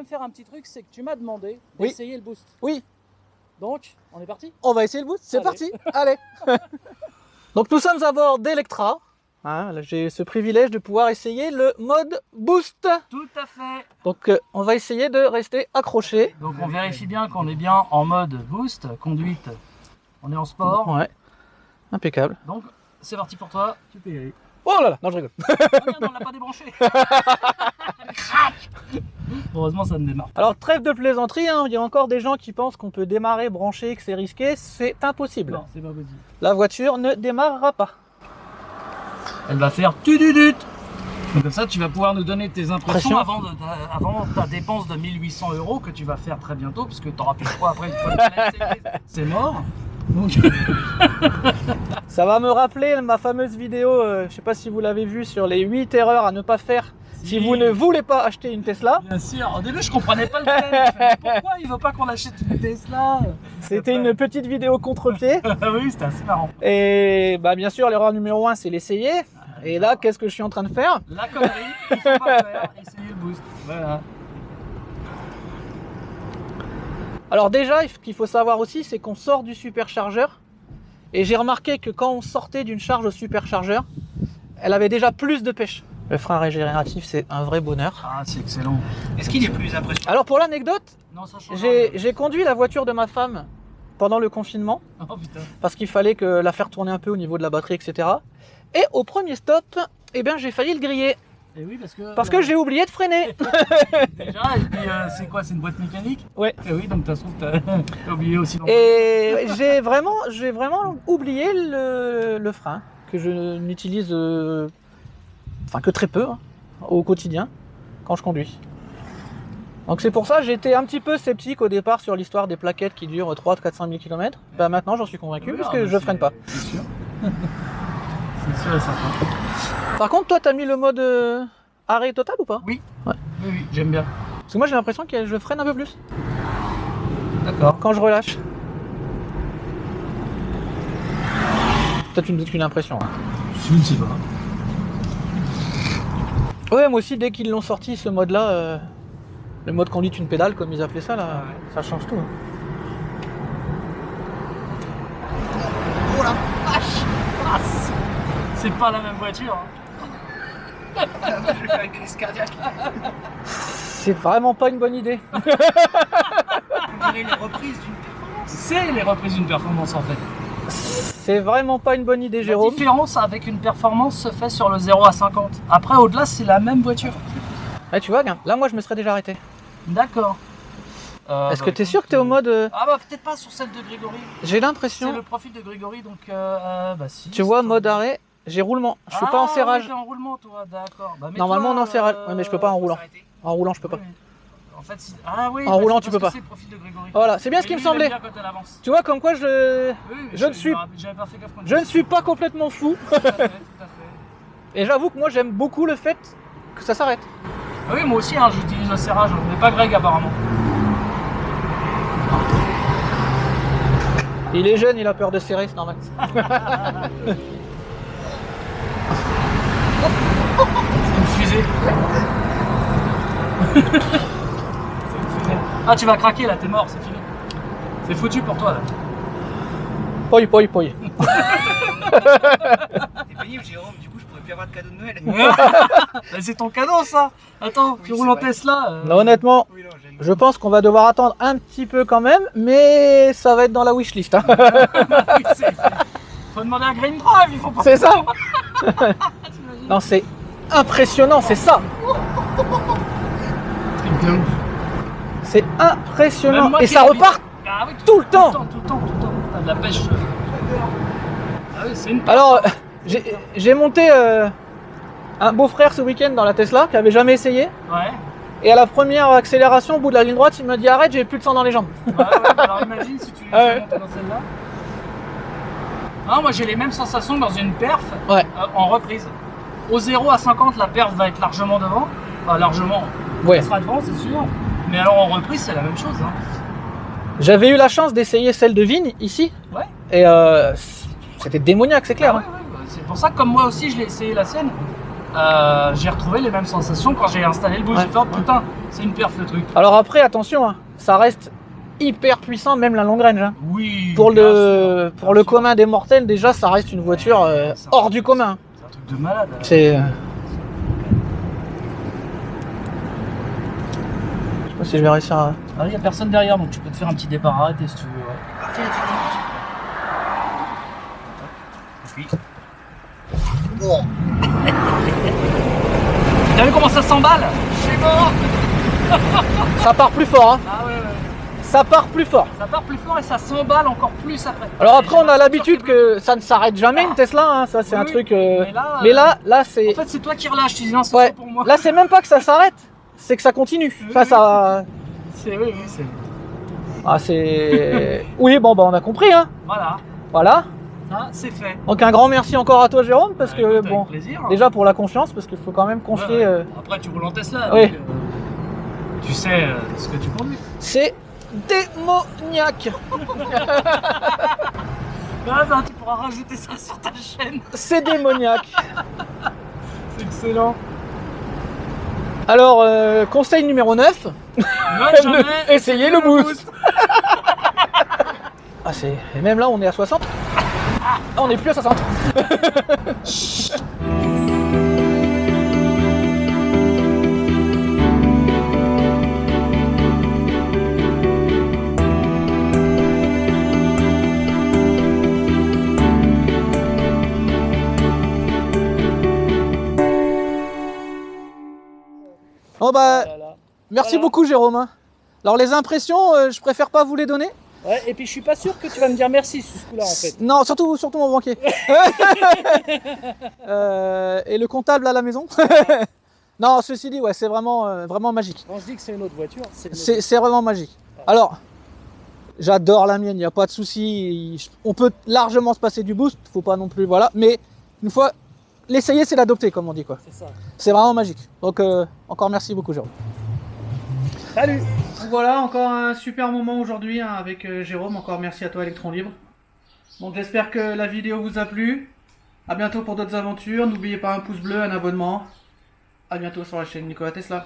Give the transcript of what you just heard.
même faire un petit truc, c'est que tu m'as demandé Oui. d'essayer le boost. Oui, Donc, on est parti? on va essayer le boost, c'est Allez. parti, allez. Donc nous sommes à bord d'Electra. Hein, là, j'ai ce privilège de pouvoir essayer le mode boost. Tout à fait. Donc on va essayer de rester accroché. Donc on vérifie bien qu'on est bien en mode boost, conduite. On est en sport. Ouais, impeccable. Donc c'est parti pour toi. Tu peux y aller. Oh là là, non je rigole. Regarde, on l'a pas débranché. Crac. Heureusement ça ne démarre pas. Alors trêve de plaisanterie, hein, il y a encore des gens qui pensent qu'on peut démarrer, brancher, que c'est risqué. C'est impossible. Non, c'est pas possible. La voiture ne démarrera pas. Elle va faire tududut. Donc comme ça, tu vas pouvoir nous donner tes impressions Pression. avant ta dépense de 1800 € que tu vas faire très bientôt, puisque tu n'auras plus le choix après. Une fois que c'est mort. Donc, Ça va me rappeler ma fameuse vidéo, je sais pas si vous l'avez vue, sur les 8 erreurs à ne pas faire si vous ne voulez pas acheter une Tesla. bien sûr. Au début, je comprenais pas le thème. Je fais, pourquoi il veut pas qu'on achète une Tesla? C'était une petite vidéo contre-pied. Oui, c'était assez marrant. Et bah, bien sûr, l'erreur numéro 1, c'est l'essayer. Et là, qu'est-ce que je suis en train de faire? La connerie, il faut pas faire. Essayez le boost. Voilà. Alors déjà, ce qu'il faut savoir aussi, c'est qu'on sort du superchargeur. Et j'ai remarqué que quand on sortait d'une charge au superchargeur, elle avait déjà plus de pêche. Le frein régénératif, c'est un vrai bonheur. Ah, c'est excellent. Est-ce qu'il est plus impressionnant? Alors pour l'anecdote, Non, ça change rien. j'ai conduit la voiture de ma femme pendant le confinement, Oh putain. parce qu'il fallait que la faire tourner un peu au niveau de la batterie, etc. Et au premier stop, eh bien, j'ai failli le griller, Et oui, parce que j'ai oublié de freiner. déjà, et puis c'est quoi? C'est une boîte mécanique? Ouais. Et oui, donc ça se trouve que t'as oublié aussi. Et j'ai vraiment oublié le frein, que je n'utilise que très peu hein, au quotidien quand je conduis. Donc c'est pour ça que j'étais un petit peu sceptique au départ sur l'histoire des plaquettes qui durent 300-400 000 km. Bah maintenant j'en suis convaincu parce que je freine pas. C'est sûr. C'est sûr et certain. Par contre toi t'as mis le mode arrêt total ou pas? Oui. Ouais. Oui, j'aime bien. Parce que moi j'ai l'impression que je freine un peu plus D'accord. quand je relâche. Peut-être une impression. Hein. Je ne sais pas. Ouais, moi aussi, dès qu'ils l'ont sorti, ce mode-là, le mode conduite une pédale, comme ils appelaient ça, là, Ah ouais. ça change tout. Hein. Oh la vache! C'est pas la même voiture. Hein. Je vais faire une crise cardiaque. C'est vraiment pas une bonne idée. On dirait les reprises d'une performance. C'est les reprises d'une performance en fait. C'est vraiment pas une bonne idée, La Jérôme. différence avec une performance se fait sur le 0 à 50. Après, au-delà, c'est la même voiture. Ouais, tu vois, là, moi, je me serais déjà arrêté. D'accord. Est-ce que t'es sûr que t'es au mode... Ah bah peut-être pas sur celle de Grégory. J'ai C'est l'impression... le profil de Grégory, donc bah si. Tu vois, c'est- mode arrêt, j'ai roulement. Je suis pas en serrage. Oui, t'es en roulement, toi, d'accord. Bah, Normalement, on est en serrage. Ouais, mais je peux pas en faut roulant. s'arrêter. En roulant, je peux pas. Oui, oui. En fait, ah oui. En roulant, c'est tu peux parce pas. que C'est le profil de Grégory. Voilà, c'est bien ce qui Et me lui, il aime semblait. bien quand elle avance. Tu vois, comme quoi je Oui, Je ne suis- J'avais pas fait gaffe quand ne suis pas complètement fou. Tout à fait, tout à fait. Et j'avoue que moi, j'aime beaucoup le fait que ça s'arrête. Ah oui, moi aussi, hein, j'utilise un serrage, mais pas Greg apparemment. Il est jeune, il a peur de serrer, c'est normal. Une fusée. C'est une fusée. Ah, tu vas craquer là, t'es mort, c'est fini. C'est foutu pour toi là. Poi. T'es pénible, Jérôme, du coup je pourrais plus avoir de cadeau de Noël. Bah, c'est ton cadeau ça. Attends, Oui, tu c'est roules en vrai. Tesla. Là, honnêtement, Oui, non, j'aime. je pense qu'on va devoir attendre un petit peu quand même, mais ça va être dans la wishlist. Hein. Oui, faut demander un Green Drive, il faut pas. C'est ça. Non, c'est impressionnant, c'est ça. Truc de ouf. C'est impressionnant. Même moi Et qui ça l'habite- repart. Ah oui, Tout le temps. Tout le temps. T'as de la pêche. Ah oui, c'est une. Alors, j'ai monté un beau-frère ce week-end dans la Tesla qui avait jamais essayé. Ouais. Et à la première accélération, au bout de la ligne droite, il me dit arrête, j'ai plus de sang dans les jambes. Ouais, bah alors imagine si tu Ah ouais. fais monter dans celle-là. Ah, moi j'ai les mêmes sensations dans une perf Ouais. en reprise. Au 0 à 50, la perf va être largement devant. Enfin, largement. Ouais. Elle sera devant, c'est sûr. Mais alors en reprise, c'est la même chose. Hein. J'avais eu la chance d'essayer celle de Vigne ici. Ouais. Et c'était démoniaque, c'est clair. Ah ouais, ouais, ouais. C'est pour ça que comme moi aussi, je l'ai essayé la sienne. j'ai retrouvé les mêmes sensations quand j'ai installé le boost. Ouais. J'ai fait oh putain, c'est une perf le truc. Alors après, attention, hein, ça reste hyper puissant, même la long range. Hein. Oui. Pour bien le, sûr, pour bien le sûr. commun des mortels, déjà, ça reste une voiture hors du commun. C'est un truc de malade. C'est. Je sais pas si je vais réussir à. Ah, il y a personne derrière, donc tu peux te faire un petit départ arrêté si tu veux. Ouais. Puis. Bon. T'as vu comment ça s'emballe? Je suis mort. Ça part plus fort, hein. Ah ouais, ouais. Ça part plus fort. Ça part plus fort et ça s'emballe encore plus après. Alors après, Et on a j'ai l'habitude l'impression que ça ne s'arrête jamais une Tesla, hein. Ça c'est un Oui, truc. mais là, là c'est. en fait, c'est toi qui relâches. Tu dis non, c'est Ouais. pas pour moi. Là c'est même pas que ça s'arrête, c'est que ça continue. Ça. C'est oui, c'est. Ah c'est. Oui, bon bah on a compris, hein. Voilà, Voilà. ça c'est fait. Donc un grand merci encore à toi, Jérôme, parce Bah, que écoute, avec bon, plaisir. déjà pour la confiance, parce qu'il faut quand même confier. Ouais, ouais. Après, tu roules en Tesla. Oui. Donc, tu sais ce que tu conduis. C'est démoniaque. Ah, ça, tu pourras rajouter ça sur ta chaîne. C'est démoniaque. C'est excellent. Alors, conseil numéro 9. Ne jamais Essayez le boost. Ah, c'est. Et même là, on est à 60. Ah, on est plus à 60. Oh bah, merci Voilà. beaucoup, Jérôme. hein. Alors, les impressions, je préfère pas vous les donner. Ouais, et puis je suis pas sûr que tu vas me dire merci sur ce coup-là en fait. Non, surtout mon banquier. Et le comptable à la maison. Non, ceci dit, ouais, c'est vraiment, vraiment magique. Quand je dis que c'est une autre voiture, c'est. C'est vraiment magique. Alors, j'adore la mienne, il n'y a pas de souci. On peut largement se passer du boost, faut pas non plus, voilà. Mais une fois, l'essayer, c'est l'adopter, comme on dit, quoi. C'est ça. C'est vraiment magique. Donc, encore merci beaucoup, Jérôme. Salut. Donc voilà, encore un super moment aujourd'hui hein, avec Jérôme. Encore merci à toi, Electron Libre. Donc j'espère que la vidéo vous a plu. À bientôt pour d'autres aventures. N'oubliez pas un pouce bleu, un abonnement. À bientôt sur la chaîne Nikola Tesla.